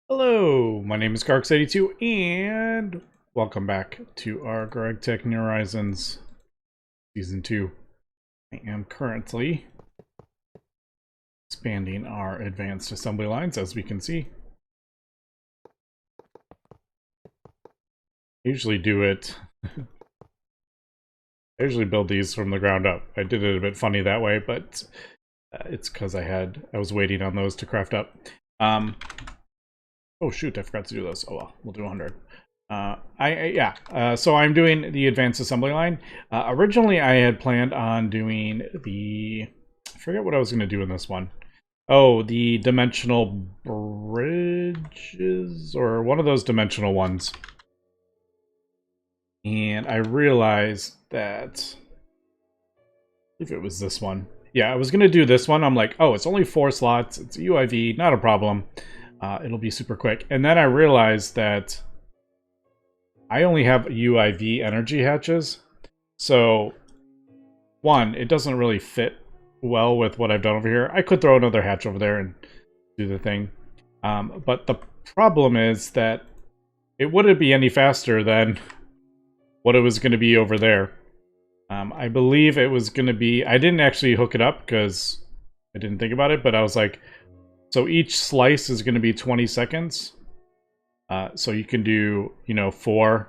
Hello, my name is Carx82, and welcome back to our GregTech New Horizons Season 2. I am currently expanding our advanced assembly lines, as we can see. I usually do it... I usually build these from the ground up. I did it a bit funny that way, but it's because I was waiting on those to craft up. Oh shoot, I forgot to do those. Oh well, we'll do 100. So I'm doing the advanced assembly line. Originally, I had planned on doing I forget what I was going to do in this one. Oh, the dimensional bridges, or one of those dimensional ones. And I realized that, if it was this one. Yeah, I was going to do this one. I'm like, oh, it's only 4 slots. It's a UIV, not a problem. It'll be super quick. And then I realized that I only have UIV energy hatches. So, one, it doesn't really fit well with what I've done over here. I could throw another hatch over there and do the thing. But the problem is that it wouldn't be any faster than what it was going to be over there. I believe it was going to be... I didn't actually hook it up because I didn't think about it, but I was like, so each slice is going to be 20 seconds. So you can do, 4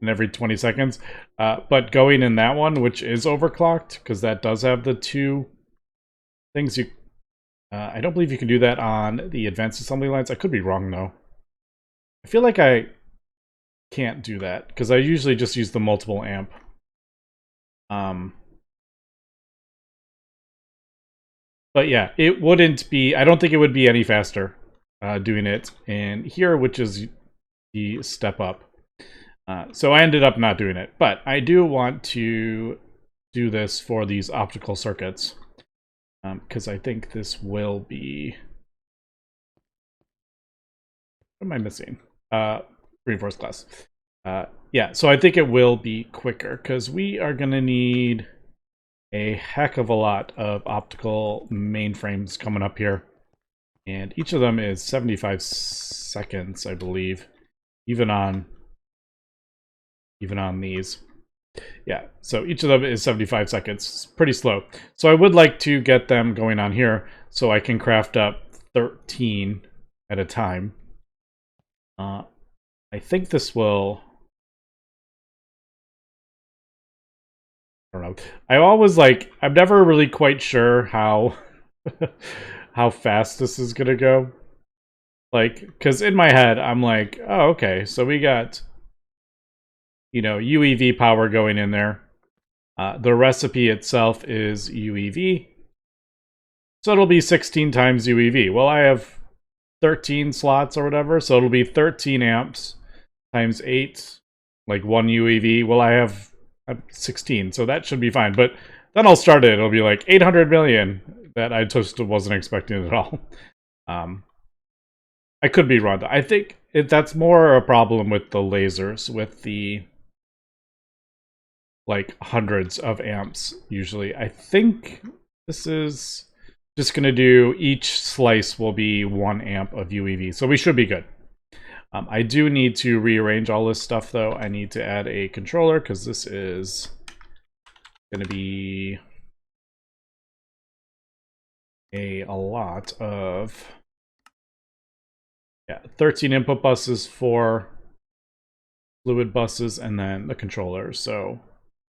in every 20 seconds. But going in that one, which is overclocked, because that does have the 2 things you... I don't believe you can do that on the advanced assembly lines. I could be wrong, though. I feel like I can't do that, because I usually just use the multiple amp. But yeah, it wouldn't be... I don't think it would be any faster doing it in here, which is the step up. So I ended up not doing it. But I do want to do this for these optical circuits. Because I think this will be... What am I missing? Reinforced glass. Yeah, so I think it will be quicker, because we are going to need a heck of a lot of optical mainframes coming up here. And each of them is 75 seconds, I believe. Even on these. Yeah, so each of them is 75 seconds. It's pretty slow. So I would like to get them going on here so I can craft up 13 at a time. I think this will... I don't know. I'm never really quite sure how how fast this is gonna go. Like, because in my head, I'm like, oh, okay, so we got, UEV power going in there. The recipe itself is UEV. So it'll be 16 times UEV. Well, I have 13 slots or whatever, so it'll be 13 amps times 8, like 1 UEV. Well, I have 16, so that should be fine. But then I'll start it. It'll be like 800 million that I just wasn't expecting at all. I could be wrong, though. I think that's more a problem with the lasers, with the like hundreds of amps usually. I think this is just going to do... each slice will be 1 amp of UEV, so we should be good. I do need to rearrange all this stuff, though. I need to add a controller, because this is going to be a lot of... Yeah, 13 input buses, 4 fluid buses, and then the controller, so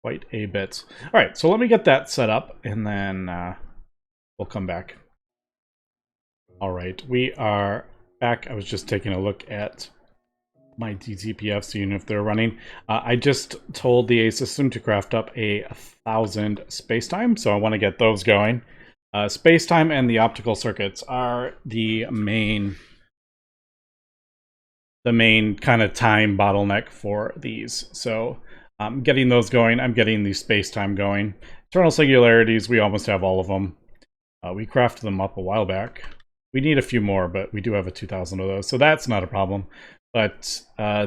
quite a bit. All right, so let me get that set up, and then we'll come back. All right, we are back. I was just taking a look at my DTPF, seeing if they're running. I just told the A system to craft up 1,000 spacetime, so I want to get those going. Spacetime and the optical circuits are the main kind of time bottleneck for these. So I'm getting those going. I'm getting the space-time going. Eternal singularities, we almost have all of them. We crafted them up a while back. We need a few more, but we do have 2,000 of those, so that's not a problem. But all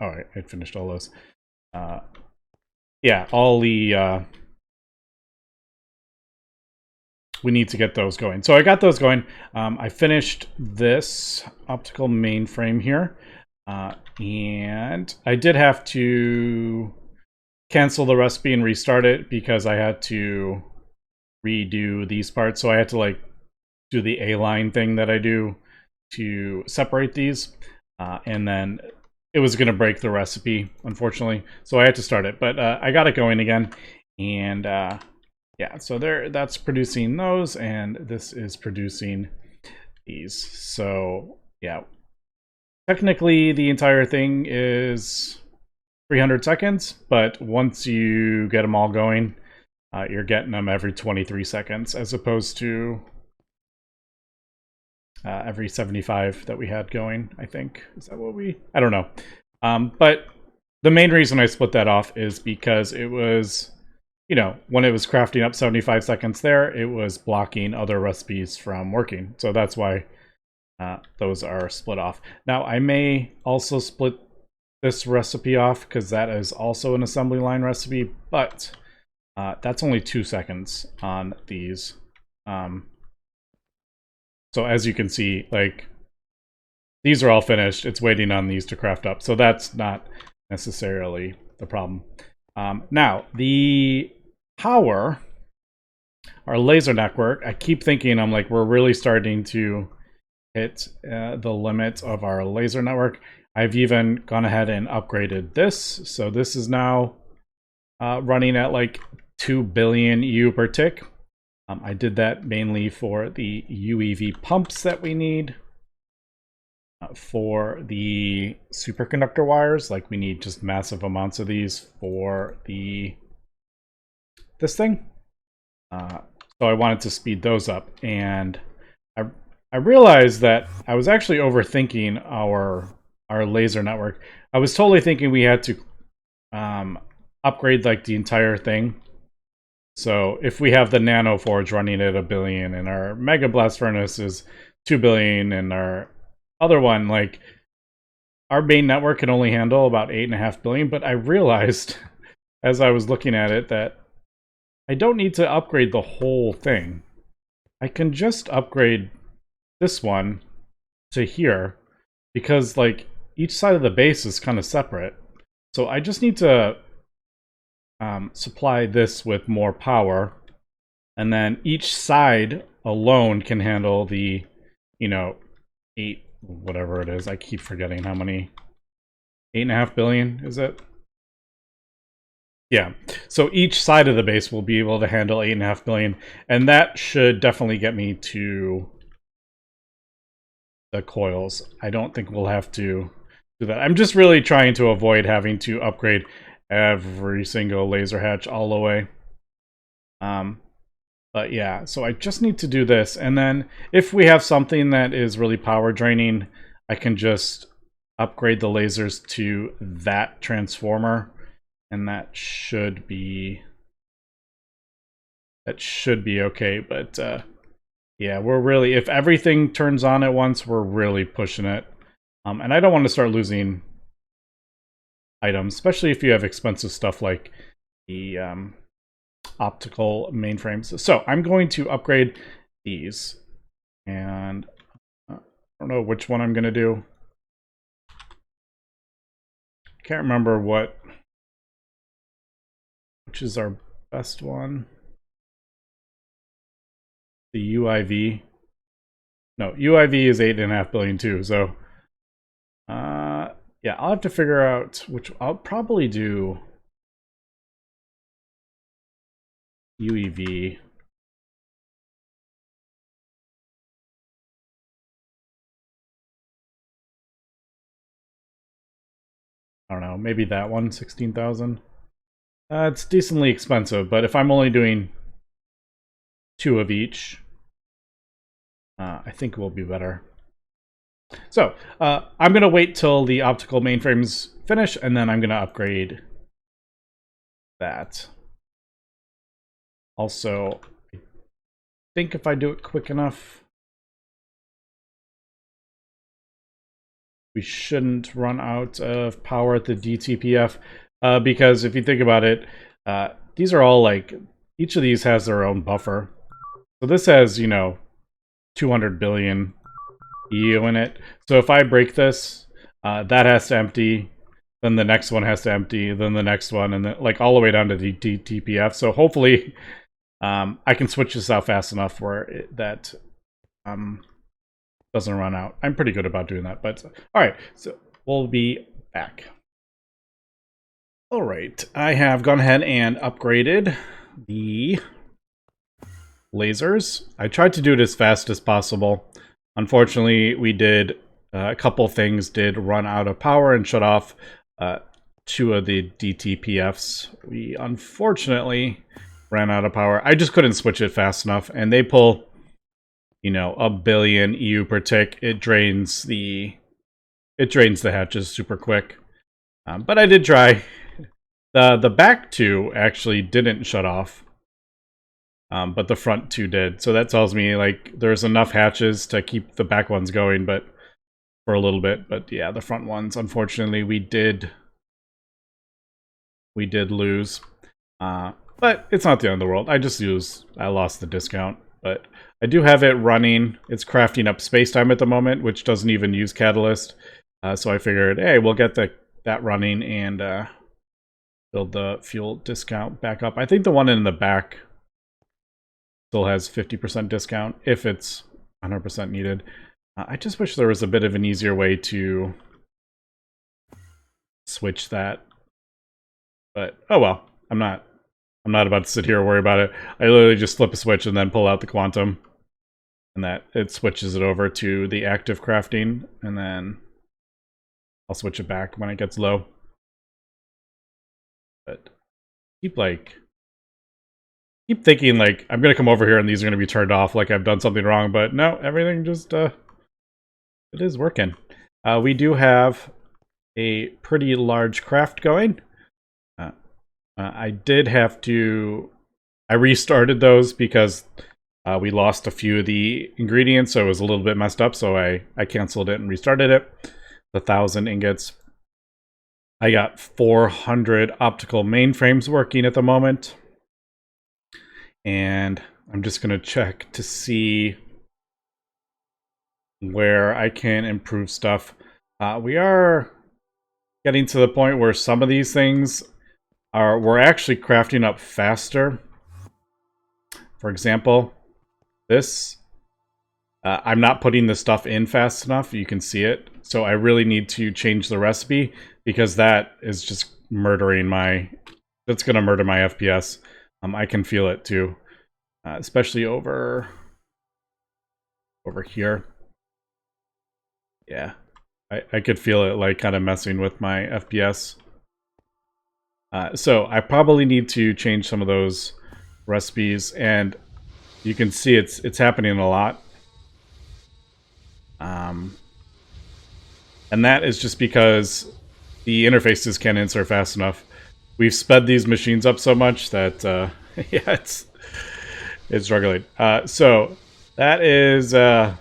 right, I finished all those. Yeah, all the we need to get those going. So I got those going. I finished this optical mainframe here. And I did have to cancel the recipe and restart it because I had to redo these parts. So I had to like do the A-line thing that I do to separate these. And then it was going to break the recipe, unfortunately. So I had to start it, but I got it going again. And yeah, so that's producing those, and this is producing these. So yeah, technically the entire thing is 300 seconds, but once you get them all going, you're getting them every 23 seconds as opposed to every 75 that we had going, I think. Is that what I don't know. But the main reason I split that off is because it was, you know, when it was crafting up 75 seconds there, it was blocking other recipes from working. So that's why those are split off. Now, I may also split this recipe off because that is also an assembly line recipe, but that's only 2 seconds on these. So as you can see, like, these are all finished. It's waiting on these to craft up. So that's not necessarily the problem. Now, the power, our laser network, I keep thinking, I'm like, we're really starting to hit the limit of our laser network. I've even gone ahead and upgraded this. So this is now running at like 2 billion EU per tick. I did that mainly for the UEV pumps that we need. For the superconductor wires, like we need just massive amounts of these for this thing. So I wanted to speed those up, and I realized that I was actually overthinking our laser network. I was totally thinking we had to upgrade like the entire thing. So if we have the nano forge running at 1 billion and our mega blast furnace is 2 billion and our other one, like, our main network can only handle about 8.5 billion, but I realized as I was looking at it that I don't need to upgrade the whole thing. I can just upgrade this one to here because like each side of the base is kind of separate. So I just need to supply this with more power, and then each side alone can handle the, you know, 8, whatever it is. I keep forgetting how many. 8.5 billion, is it? Yeah. So each side of the base will be able to handle 8.5 billion, and that should definitely get me to the coils. I don't think we'll have to do that. I'm just really trying to avoid having to upgrade every single laser hatch all the way. But yeah, so I just need to do this, and then if we have something that is really power draining, I can just upgrade the lasers to that transformer, and that should be okay. But yeah, we're really, if everything turns on at once, we're really pushing it. And I don't want to start losing items, especially if you have expensive stuff like the optical mainframes. So I'm going to upgrade these, and I don't know which one I'm going to do. I can't remember which is our best one. The UIV. No, UIV is 8.5 billion too. So yeah, I'll have to figure out which. I'll probably do UEV. I don't know, maybe that one, 16,000. It's decently expensive, but if I'm only doing 2 of each, I think it will be better. So I'm going to wait till the optical mainframes finish, and then I'm going to upgrade that. Also, I think if I do it quick enough, we shouldn't run out of power at the DTPF, because if you think about it, these are all like, each of these has their own buffer. So this has, you know, 200 billion EU in it. So if I break this, that has to empty, then the next one has to empty, then the next one, and then like all the way down to the TPF. So hopefully I can switch this out fast enough where that doesn't run out. I'm pretty good about doing that. But all right, so we'll be back. All right, I have gone ahead and upgraded the lasers. I tried to do it as fast as possible. Unfortunately, we did a couple things did run out of power and shut off 2 of the DTPFs. We unfortunately ran out of power. I just couldn't switch it fast enough, and they pull, you know, 1 billion EU per tick. It drains the hatches super quick. But I did try. The back 2 actually didn't shut off. But the front 2 did. So that tells me like there's enough hatches to keep the back ones going, but for a little bit. But yeah, the front ones, unfortunately, we did lose. But it's not the end of the world. I lost the discount. But I do have it running. It's crafting up space-time at the moment, which doesn't even use Catalyst. So I figured, hey, we'll get that running and build the fuel discount back up. I think the one in the back still has 50% discount if it's 100% needed. I just wish there was a bit of an easier way to switch that. But oh well, I'm not about to sit here and worry about it. I literally just flip a switch and then pull out the quantum, and that it switches it over to the active crafting, and then I'll switch it back when it gets low. But keep thinking like I'm gonna come over here and these are gonna be turned off like I've done something wrong, but no, everything just it is working. We do have a pretty large craft going. I restarted those because we lost a few of the ingredients, so it was a little bit messed up, so I canceled it and restarted it. The 1,000 ingots. I got 400 optical mainframes working at the moment. And I'm just going to check to see where I can improve stuff. We are getting to the point where some of these things we're actually crafting up faster. For example, this, I'm not putting the stuff in fast enough. You can see it. So I really need to change the recipe because that is just murdering that's going to murder my FPS. I can feel it too, especially over here. Yeah, I could feel it like kind of messing with my FPS. So I probably need to change some of those recipes, and you can see it's happening a lot. And that is just because the interfaces can't insert fast enough. We've sped these machines up so much that yeah, it's struggling. So that is something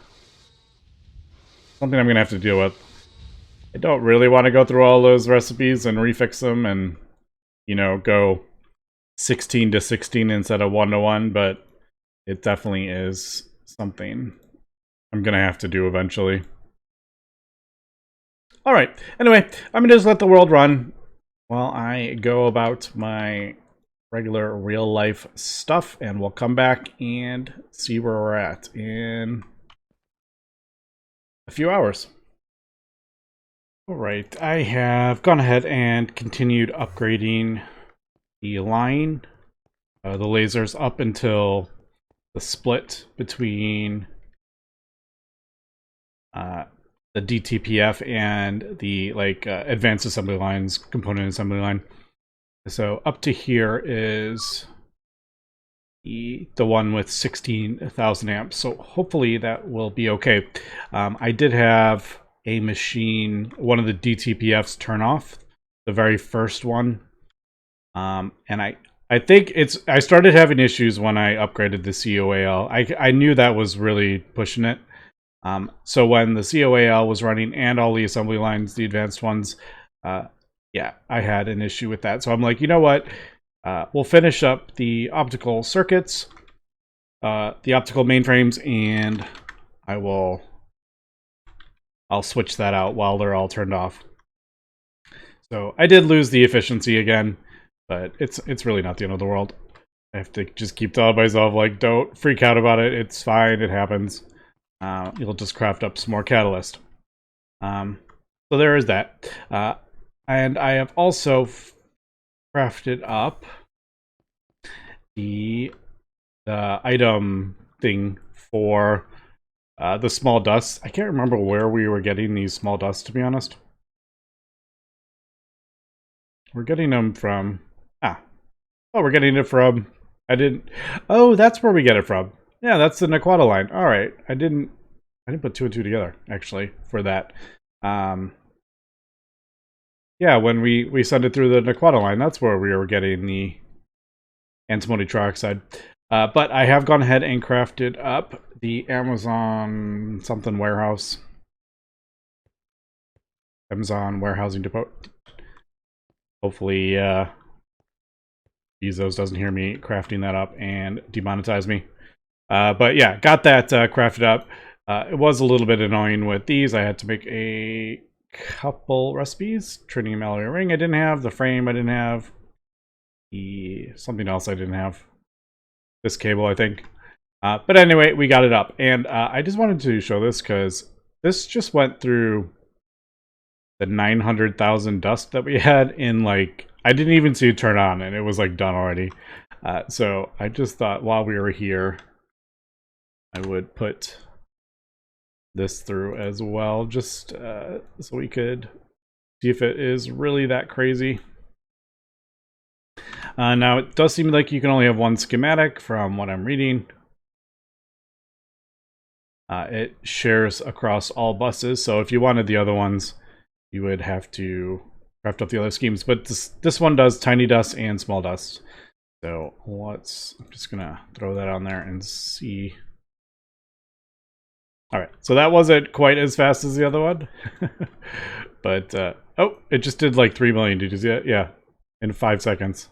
I'm gonna have to deal with. I don't really want to go through all those recipes and refix them and, you know, go 16 to 16 instead of 1 to 1, but it definitely is something I'm gonna have to do eventually. All right. Anyway, I'm gonna just let the world run while I go about my regular real life stuff, and we'll come back and see where we're at in a few hours. All right, I have gone ahead and continued upgrading the line, the lasers up until the split between the DTPF and the advanced assembly lines, component assembly line. So up to here is the one with 16,000 amps. So hopefully that will be okay. I did have a machine, one of the DTPFs turn off, the very first one. And I think I started having issues when I upgraded the COAL. I knew that was really pushing it. So when the COAL was running and all the assembly lines, the advanced ones, yeah, I had an issue with that. So I'm like, you know what? We'll finish up the optical circuits, the optical mainframes, and I'll switch that out while they're all turned off. So I did lose the efficiency again, but it's really not the end of the world. I have to just keep telling myself, like, don't freak out about it. It's fine. It happens. You'll just craft up some more catalyst. So there is that. And I have also crafted up the item thing for the small dust. I can't remember where we were getting these small dusts, to be honest. We're getting them from... we're getting it from... Oh, that's where we get it from. Yeah, that's the Naquata line. All right. I didn't put 2 and 2 together, actually, for that. Yeah, when we send it through the Naquata line, that's where we were getting the antimony trioxide. But I have gone ahead and crafted up the Amazon something warehouse. Amazon warehousing depot. Hopefully, Bezos doesn't hear me crafting that up and demonetize me. But yeah, got that crafted up. It was a little bit annoying with these. I had to make a couple recipes. Tritium alloy ring I didn't have. The frame I didn't have. Something else I didn't have. This cable, I think. But anyway, we got it up. And I just wanted to show this because this just went through the 900,000 dust that we had in, like, I didn't even see it turn on and it was like done already. So I just thought while we were here, I would put this through as well, just so we could see if it is really that crazy. Now, it does seem like you can only have one schematic from what I'm reading. It shares across all buses, so if you wanted the other ones, you would have to craft up the other schemes. But this one does tiny dust and small dust. So I'm just gonna throw that on there and see. All right, so that wasn't quite as fast as the other one. But, oh, it just did like 3 million. Did you see it? Yeah, in 5 seconds.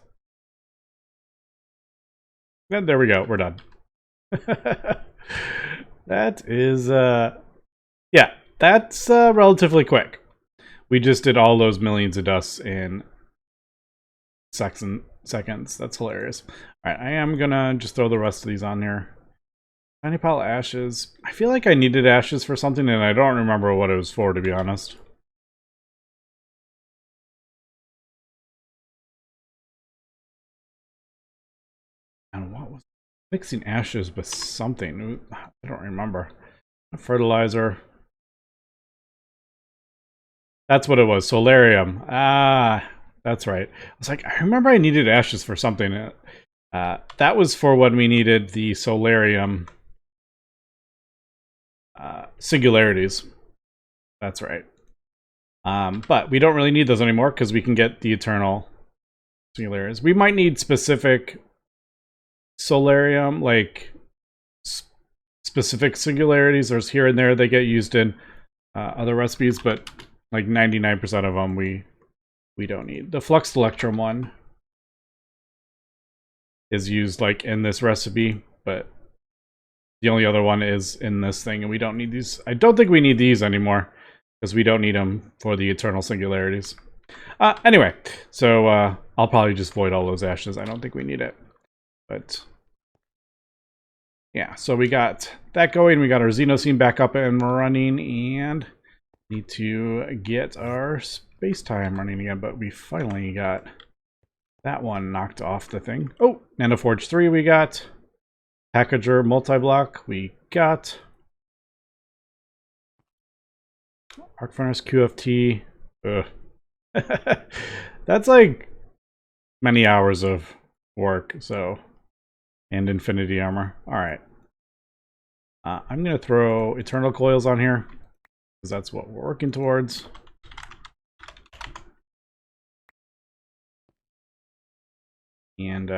And there we go, we're done. That is, yeah, that's relatively quick. We just did all those millions of dusts in seconds. That's hilarious. All right, I am gonna just throw the rest of these on here. Tiny pile of ashes. I feel like I needed ashes for something, and I don't remember what it was for, to be honest. And what was mixing ashes with something? I don't remember. Fertilizer. That's what it was. Solarium. Ah, that's right. I was like, I remember I needed ashes for something. That was for when we needed the solarium singularities. That's right. But we don't really need those anymore because we can get the eternal singularities. We might need specific solarium, like specific singularities. There's here and there they get used in other recipes, but like 99% of them we don't need. The flux electrum one is used like in this recipe, but the only other one is in this thing, and we don't need these. I don't think we need these anymore because we don't need them for the eternal singularities. Anyway, so I'll probably just void all those ashes. I don't think we need it, but yeah. So we got that going. We got our Xenosine back up and running, and need to get our space time running again, but we finally got that one knocked off the thing. Oh, Nanoforge 3 we got. Packager multi-block we got. Arc Furnace QFT. Ugh. That's like many hours of work, so. And Infinity Armor. Alright. I'm going to throw Eternal Coils on here, because that's what we're working towards. And,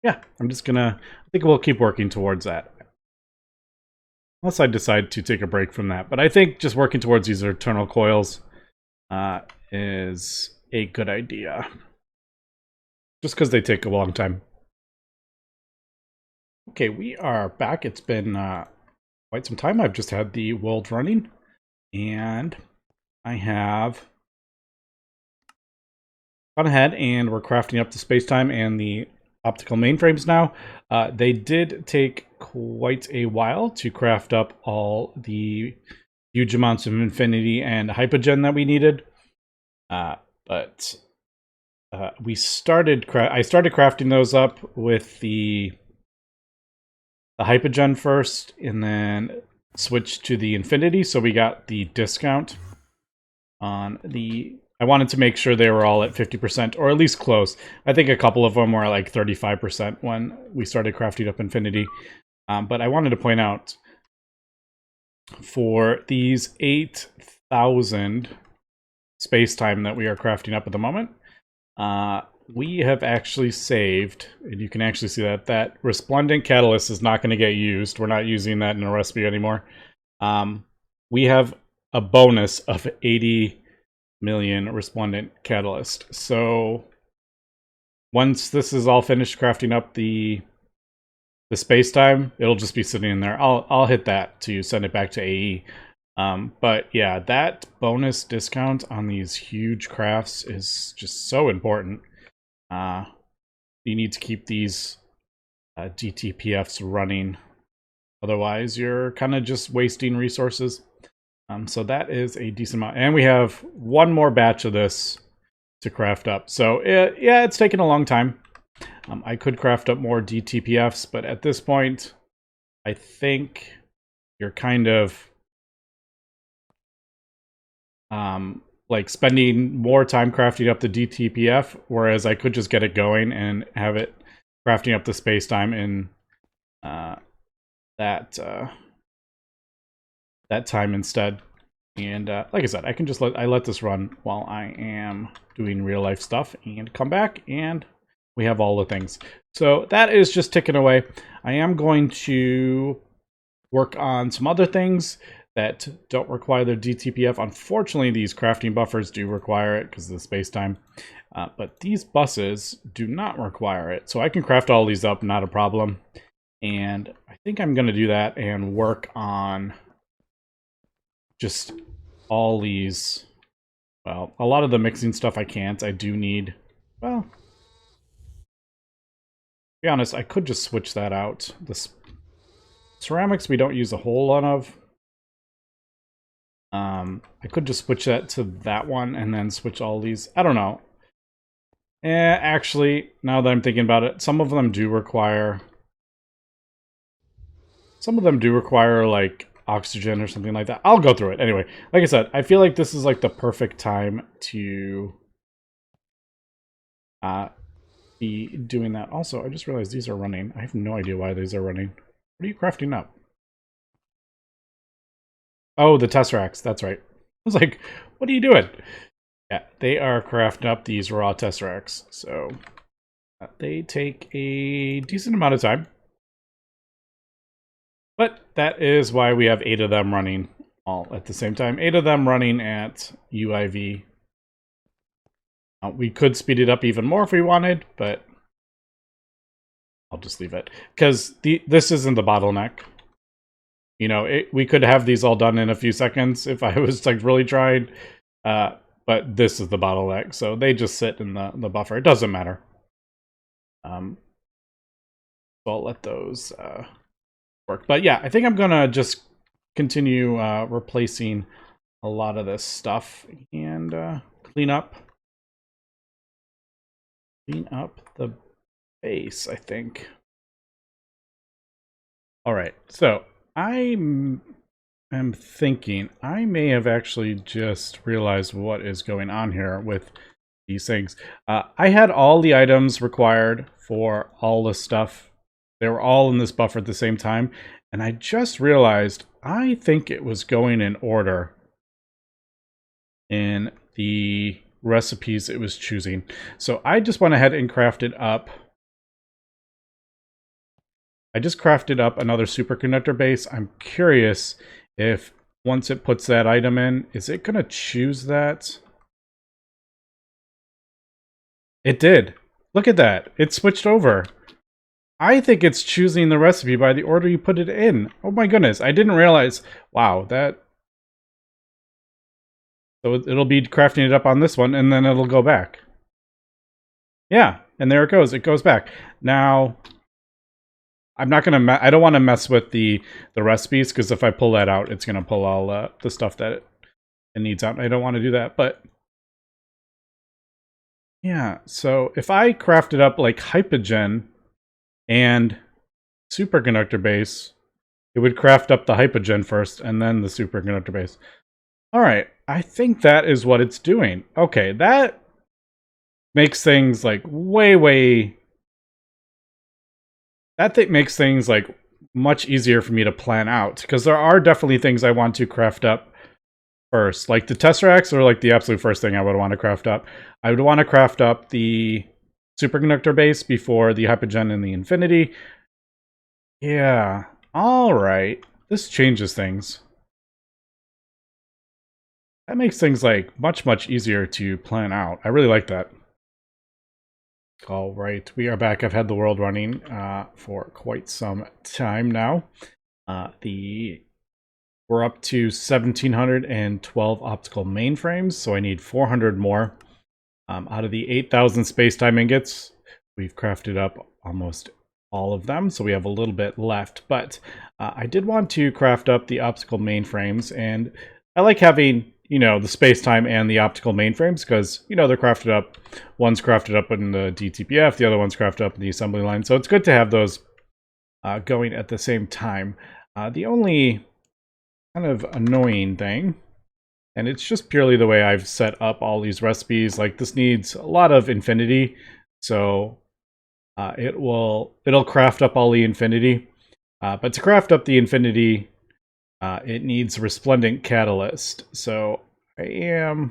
yeah, I'm just gonna, I think we'll keep working towards that. Unless I decide to take a break from that. But I think just working towards these Eternal Coils is a good idea. Just because they take a long time. Okay, we are back. It's been quite some time. I've just had the world running, and I have gone ahead and we're crafting up the space-time and the optical mainframes now. They did take quite a while to craft up all the huge amounts of infinity and hypogen that we needed, but I started crafting those up with the hypogen first, and then switched to the infinity, so we got the discount on the... I wanted to make sure they were all at 50%, or at least close. I think a couple of them were like 35% when we started crafting up infinity. But I wanted to point out, for these 8,000 space-time that we are crafting up at the moment, we have actually saved, and you can actually see that resplendent catalyst is not going to get used. We're not using that in a recipe anymore. We have a bonus of 80 million resplendent catalyst. So once this is all finished crafting up the space-time, it'll just be sitting in there. I'll hit that to send it back to AE. But yeah, that bonus discount on these huge crafts is just so important. You need to keep these DTPFs running. Otherwise, you're kind of just wasting resources. So that is a decent amount. And we have one more batch of this to craft up. So yeah, it's taken a long time. I could craft up more DTPFs, but at this point, I think you're kind of like spending more time crafting up the DTPF, whereas I could just get it going and have it crafting up the space-time in that time instead. And like I said, I can just let this run while I am doing real life stuff, and come back and we have all the things. So that is just ticking away. I am going to work on some other things that don't require their DTPF. Unfortunately, these crafting buffers do require it because of the space-time. But these buses do not require it. So I can craft all these up, not a problem. And I think I'm going to do that and work on just all these. Well, a lot of the mixing stuff I can't. I do need, well, to be honest, I could just switch that out. The ceramics we don't use a whole lot of. I could just switch that to that one and then switch all these. I don't know. Actually, now that I'm thinking about it, some of them do require like oxygen or something like that. I'll go through it. Anyway, like I said, I feel like this is like the perfect time to be doing that. Also, I just realized these are running. I have no idea why these are running. What are you crafting up? Oh, the Tesseracts. That's right. I was like, what are you doing? Yeah, they are crafting up these raw Tesseracts. So they take a decent amount of time. But that is why we have 8 of them running all at the same time. 8 of them running at UIV. We could speed it up even more if we wanted, but I'll just leave it. Because this isn't the bottleneck. You know, we could have these all done in a few seconds if I was like really trying. But this is the bottleneck, so they just sit in the buffer. It doesn't matter. So I'll let those work. But yeah, I think I'm gonna just continue replacing a lot of this stuff and clean up the base, I think. All right, so I am thinking I may have actually just realized what is going on here with these things. I had all the items required for all the stuff. They were all in this buffer at the same time, and I just realized I think it was going in order in the recipes it was choosing. So I just went ahead and crafted up. I just crafted up another superconductor base. I'm curious if once it puts that item in, is it going to choose that? It did. Look at that. It switched over. I think it's choosing the recipe by the order you put it in. Oh my goodness, I didn't realize. Wow, that... So it'll be crafting it up on this one, and then it'll go back. Yeah, and there it goes. It goes back. Now, I'm not gonna. I don't want to mess with the recipes, because if I pull that out, it's gonna pull all the stuff that it needs out. I don't want to do that, but yeah. So if I crafted up like hypogen and superconductor base, it would craft up the hypogen first, and then the superconductor base. All right, I think that is what it's doing. Okay, that makes things like way. That thing makes things like much easier for me to plan out, because there are definitely things I want to craft up first. Like the Tesseracts are like the absolute first thing I would want to craft up. I would want to craft up the superconductor base before the hypogen and the infinity. Yeah, all right. This changes things. That makes things like much easier to plan out. I really like that. All right, we are back. I've had the world running for quite some time now. We're up to 1,712 optical mainframes, so I need 400 more. Out of the 8,000 space-time ingots, we've crafted up almost all of them, so we have a little bit left. But I did want to craft up the optical mainframes, and I like having, you know, the space-time and the optical mainframes, because, you know, they're crafted up. One's crafted up in the DTPF, the other one's crafted up in the assembly line, so it's good to have those going at the same time. The only kind of annoying thing, and it's just purely the way I've set up all these recipes, like this needs a lot of infinity, so it'll craft up all the infinity, but to craft up the infinity, it needs resplendent catalyst. So yeah,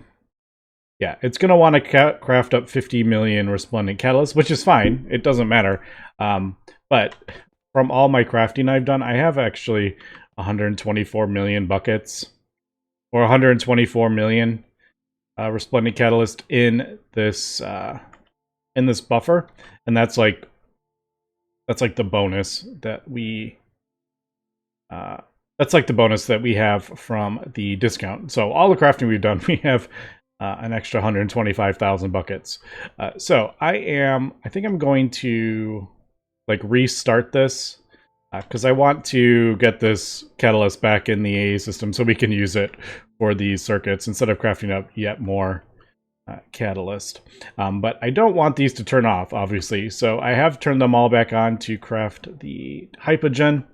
it's going to want to craft up 50 million resplendent catalyst, which is fine. It doesn't matter. But from all my crafting I've done, I have actually 124 million buckets, or 124 million resplendent catalyst in this buffer, and that's like the bonus that we have from the discount. So all the crafting we've done, we have an extra 125,000 buckets. So I think I'm going to like restart this, because I want to get this catalyst back in the AA system so we can use it for these circuits instead of crafting up yet more catalyst. But I don't want these to turn off, obviously, so I have turned them all back on to craft the hypogen.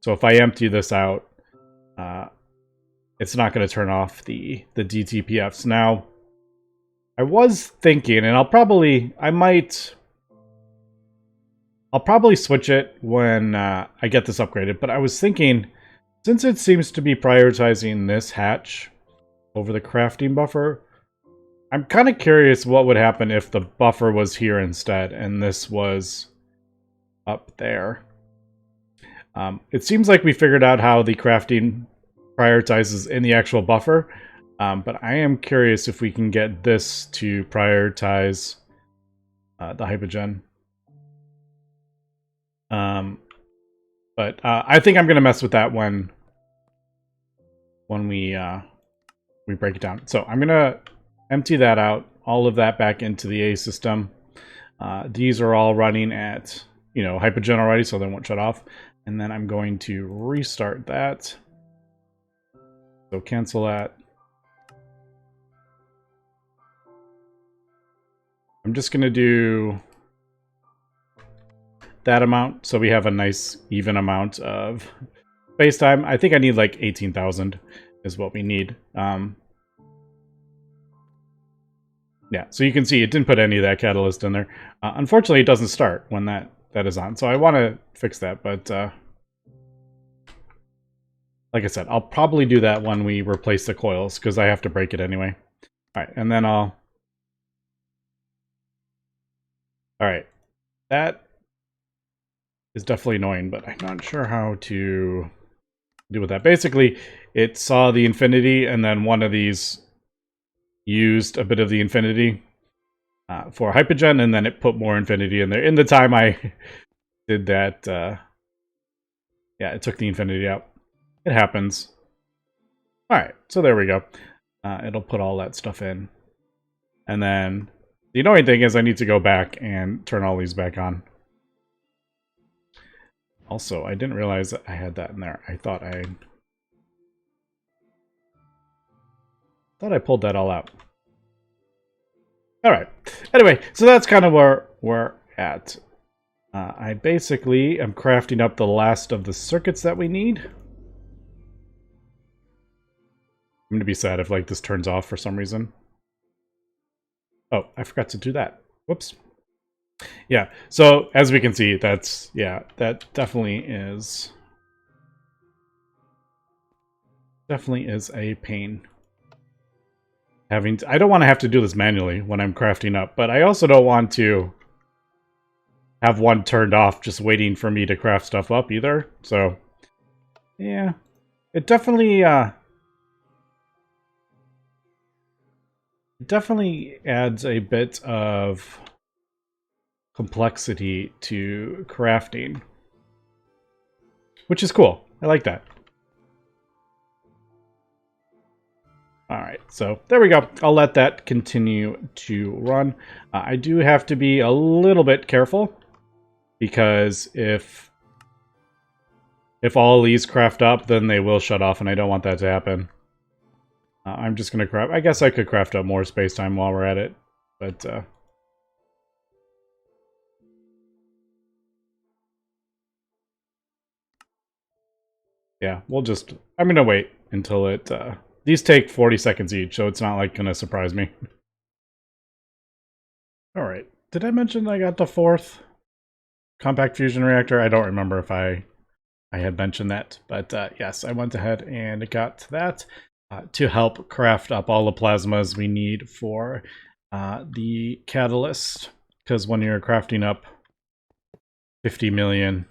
So if I empty this out, it's not going to turn off the DTPFs. Now, I was thinking, and I'll probably switch it when I get this upgraded, but I was thinking, since it seems to be prioritizing this hatch over the crafting buffer, I'm kind of curious what would happen if the buffer was here instead and this was up there. It seems like we figured out how the crafting prioritizes in the actual buffer, but I am curious if we can get this to prioritize the hypogen. But I think I'm going to mess with that when we break it down. So I'm going to empty that out, all of that back into the A system. These are all running at, you know, hypogen already, so they won't shut off. And then I'm going to restart that. So cancel that. I'm just going to do that amount so we have a nice even amount of space time. I think I need like 18,000 is what we need. Yeah, so you can see it didn't put any of that catalyst in there. Unfortunately, it doesn't start when that is on. So I want to fix that, but like I said, I'll probably do that when we replace the coils, because I have to break it anyway. All right, and then all right, that is definitely annoying, but I'm not sure how to do with that. Basically, it saw the infinity, and then one of these used a bit of the infinity for hypogen, and then it put more infinity in there. In the time I did that. Yeah, it took the infinity out. It happens. All right, so there we go. It'll put all that stuff in. And then the annoying thing is I need to go back and turn all these back on. Also, I didn't realize that I had that in there. I thought I pulled that all out. All right. Anyway, so that's kind of where we're at. I basically am crafting up the last of the circuits that we need. I'm going to be sad if like this turns off for some reason. Oh, I forgot to do that. Whoops. Yeah, so as we can see, that's, yeah, that definitely is a pain. I don't want to have to do this manually when I'm crafting up, but I also don't want to have one turned off just waiting for me to craft stuff up either. So, yeah, it definitely adds a bit of complexity to crafting, which is cool. I like that. All right, so there we go. I'll let that continue to run. I do have to be a little bit careful because if all these craft up, then they will shut off, and I don't want that to happen. I'm just going to craft... I guess I could craft up more space-time while we're at it, but... yeah, we'll just... I'm going to wait until it... these take 40 seconds each, so it's not like going to surprise me. Alright, did I mention I got the 4th compact fusion reactor? I don't remember if I had mentioned that, but yes, I went ahead and got that to help craft up all the plasmas we need for the catalyst, because when you're crafting up 50 million,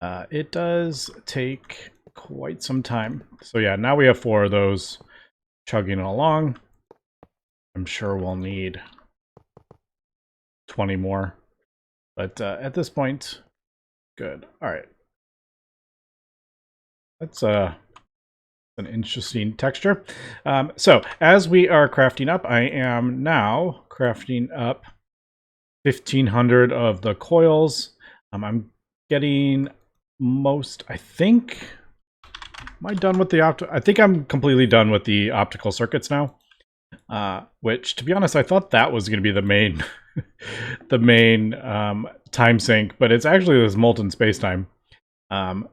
it does take quite some time. So yeah, now we have 4 of those chugging along. I'm sure we'll need 20 more, but at this point, good. All right. That's an interesting texture. So as we are crafting up, I am now crafting up 1,500 of the coils. I'm getting most, I think, am I done with the I think I'm completely done with the optical circuits now. Which, to be honest, I thought that was going to be the main, time sink, but it's actually this molten spacetime.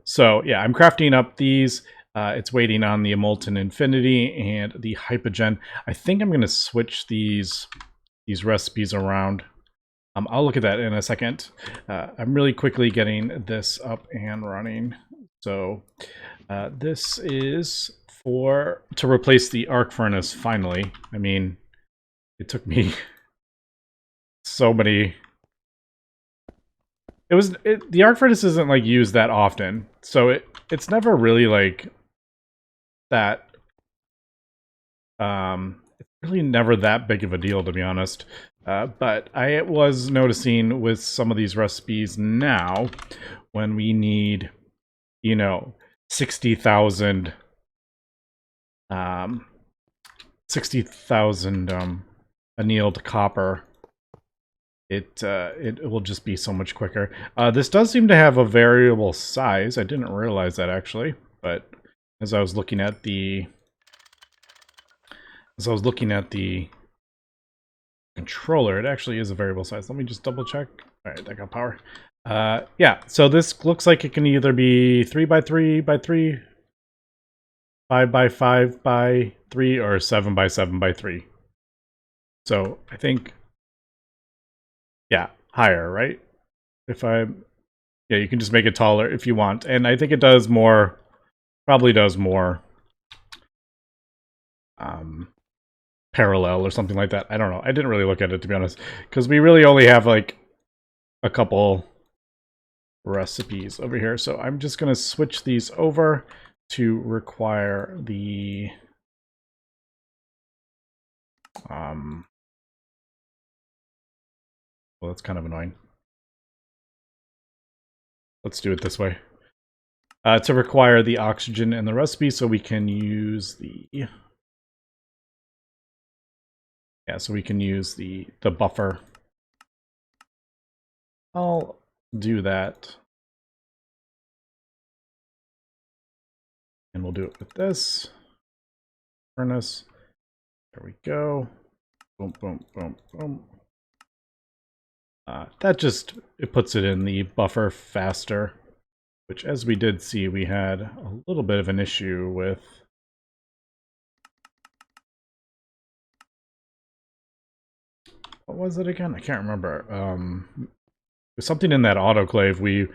So yeah, I'm crafting up these. It's waiting on the molten infinity and the hypogen. I think I'm going to switch these recipes around. I'll look at that in a second. I'm really quickly getting this up and running. So this is to replace the arc furnace finally. I mean, it took me so many... the arc furnace isn't like used that often, so it's never really like that. It's really never that big of a deal, to be honest. But I was noticing with some of these recipes now, when we need, 60,000 annealed copper, it will just be so much quicker. This does seem to have a variable size. I didn't realize that actually, but as I was looking at the controller, it actually is a variable size. Let me just double check. All right, I got power. Yeah, so this looks like it can either be 3x3x3, 5x5x3, or 7x7x3. So I think, yeah, higher, right? Yeah, you can just make it taller if you want. And I think it does more, probably does more parallel or something like that. I don't know. I didn't really look at it, to be honest, because we really only have like a couple recipes over here. So I'm just going to switch these over to require the well, that's kind of annoying. let's do it this way. To require the oxygen in the recipe so we can use the... Yeah, so we can use the buffer. I'll do that. And we'll do it with this. Furnace. There we go. Boom, boom, boom, boom. That just, it puts it in the buffer faster. Which, as we did see, we had a little bit of an issue with. What was it again? I can't remember. There's something in that autoclave.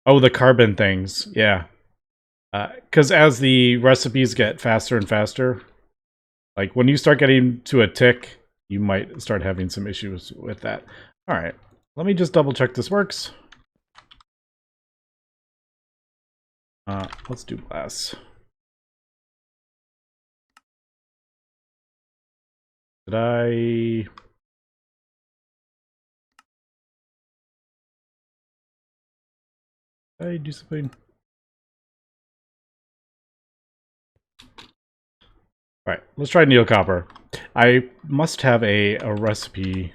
Oh, the carbon things. Yeah. Because as the recipes get faster and faster, like when you start getting to a tick, you might start having some issues with that. All right. Let me just double check this works. Let's do glass. Did I do something? All right, let's try needle copper. I must have a recipe.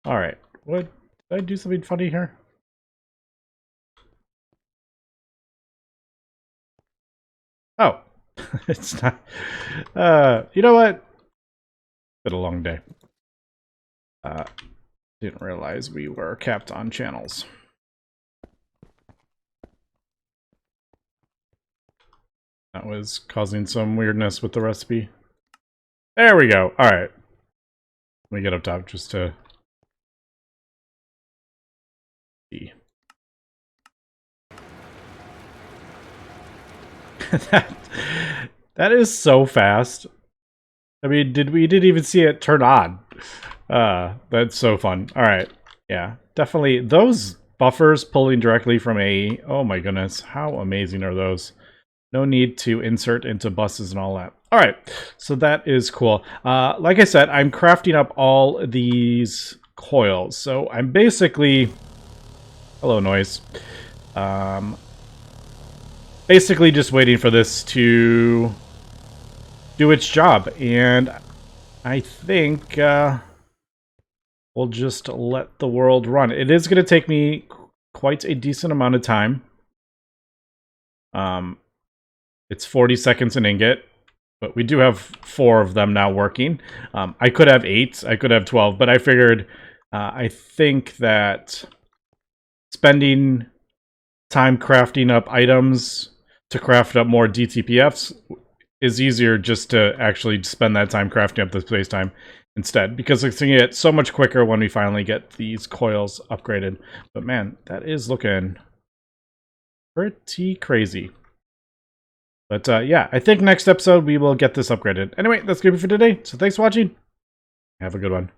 All right, what, did I do something funny here? Oh, it's not. You know what? Been a long day. Didn't realize we were capped on channels. That was causing some weirdness with the recipe. There we go. All right. Let me get up top just to see. that is so fast. I mean, we didn't even see it turn on. That's so fun. All right. Yeah, definitely. Those buffers pulling directly from a... Oh my goodness. How amazing are those? No need to insert into buses and all that. All right. So that is cool. Like I said, I'm crafting up all these coils. So I'm basically... Hello, noise. Basically just waiting for this to do its job. And I think we'll just let the world run. It is going to take me quite a decent amount of time. It's 40 seconds an ingot, but we do have 4 of them now working. I could have 8, I could have 12, but I figured I think that spending time crafting up items to craft up more DTPFs is easier just to actually spend that time crafting up the space time instead, because it's going to get so much quicker when we finally get these coils upgraded. But man, that is looking pretty crazy. But yeah, I think next episode we will get this upgraded. Anyway, that's going to be for today. So thanks for watching. Have a good one.